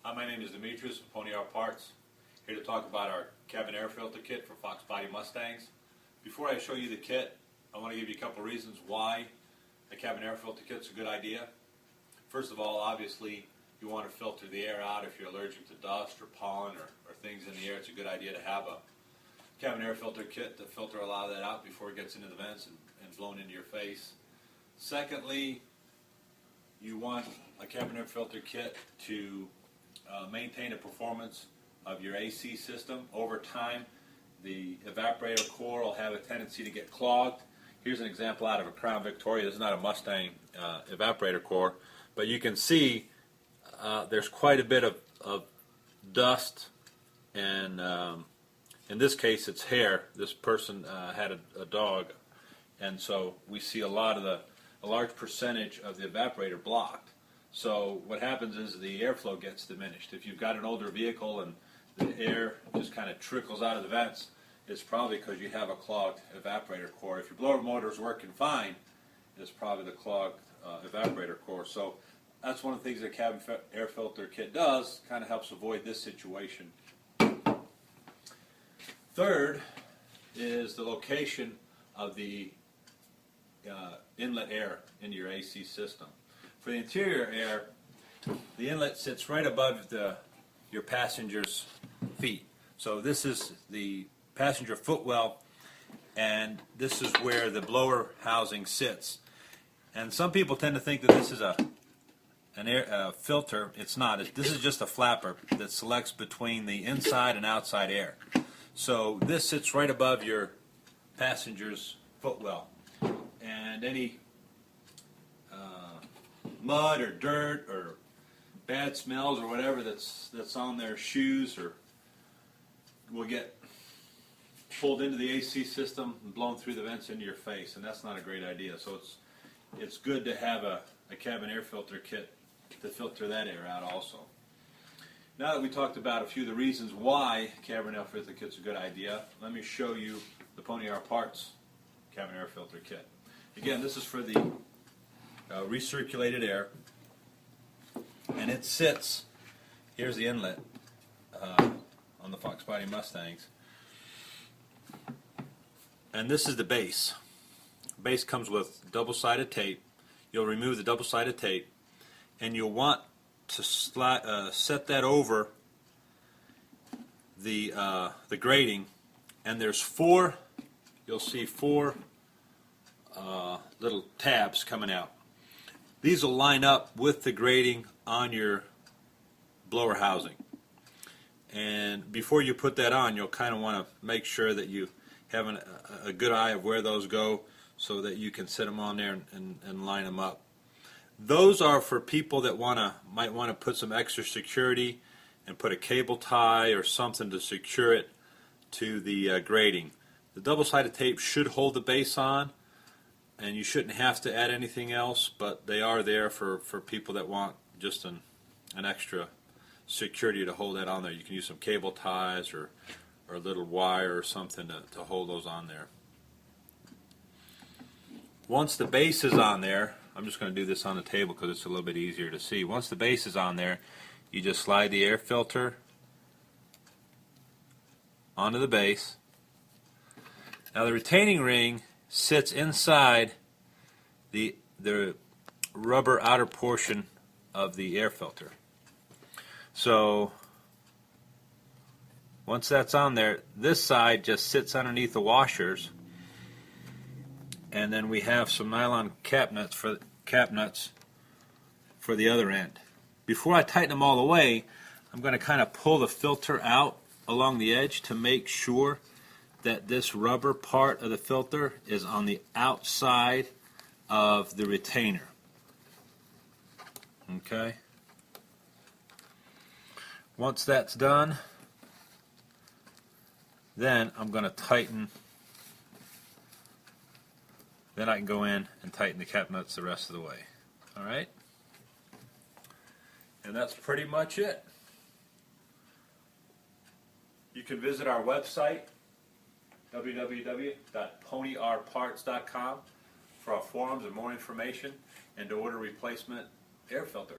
Hi, my name is Demetrius with Pony R Parts. Here to talk about our cabin air filter kit for Fox Body Mustangs. Before I show you the kit, I want to give you a couple reasons why a cabin air filter kit is a good idea. First of all, obviously, you want to filter the air out if you're allergic to dust or pollen or things in the air. It's a good idea to have a cabin air filter kit to filter a lot of that out before it gets into the vents and blown into your face. Secondly, you want a cabin air filter kit to maintain the performance of your AC system. Over time, the evaporator core will have a tendency to get clogged. Here's an example out of a Crown Victoria. This is not a Mustang evaporator core, but you can see there's quite a bit of dust, and in this case it's hair. This person had a dog, and so we see a large percentage of the evaporator blocked. So what happens is the airflow gets diminished. If you've got an older vehicle and the air just kind of trickles out of the vents, it's probably because you have a clogged evaporator core. If your blower motor is working fine, it's probably the clogged evaporator core. So that's one of the things the cabin air filter kit does, kind of helps avoid this situation. Third is the location of the inlet air into your AC system. For the interior air, the inlet sits right above your passenger's feet. So this is the passenger footwell, and this is where the blower housing sits. And some people tend to think that this is an air filter. It's not. This is just a flapper that selects between the inside and outside air. So this sits right above your passenger's footwell, and any mud or dirt or bad smells or whatever that's on their shoes or will get pulled into the AC system and blown through the vents into your face, and that's not a great idea. So it's good to have a cabin air filter kit to filter that air out also. Now that we talked about a few of the reasons why cabin air filter kit's a good idea, let me show you the Pony R Parts cabin air filter kit. Again, this is for the recirculated air, and it sits, here's the inlet on the Fox Body Mustangs, and this is the base. The base comes with double-sided tape. You'll remove the double-sided tape, and you'll want to set that over the grating, and there's you'll see four little tabs coming out. These will line up with the grating on your blower housing. And before you put that on, you'll kind of want to make sure that you have a good eye of where those go so that you can set them on there and line them up. Those are for people that might want to put some extra security and put a cable tie or something to secure it to the grating. The double-sided tape should hold the base on, and you shouldn't have to add anything else, but they are there for people that want just an extra security to hold that on there. You can use some cable ties or a little wire or something to hold those on there. Once the base is on there, I'm just going to do this on the table because it's a little bit easier to see. Once the base is on there, you just slide the air filter onto the base. Now the retaining ring sits inside the rubber outer portion of the air filter. So once that's on there, this side just sits underneath the washers, and then we have some nylon cap nuts for the other end. Before I tighten them all the way, I'm going to kind of pull the filter out along the edge to make sure that this rubber part of the filter is on the outside of the retainer. Okay? Once that's done, then I'm going to tighten. Then I can go in and tighten the cap nuts the rest of the way. Alright? And that's pretty much it. You can visit our website, www.ponyrparts.com, for our forums and more information, and to order replacement air filter.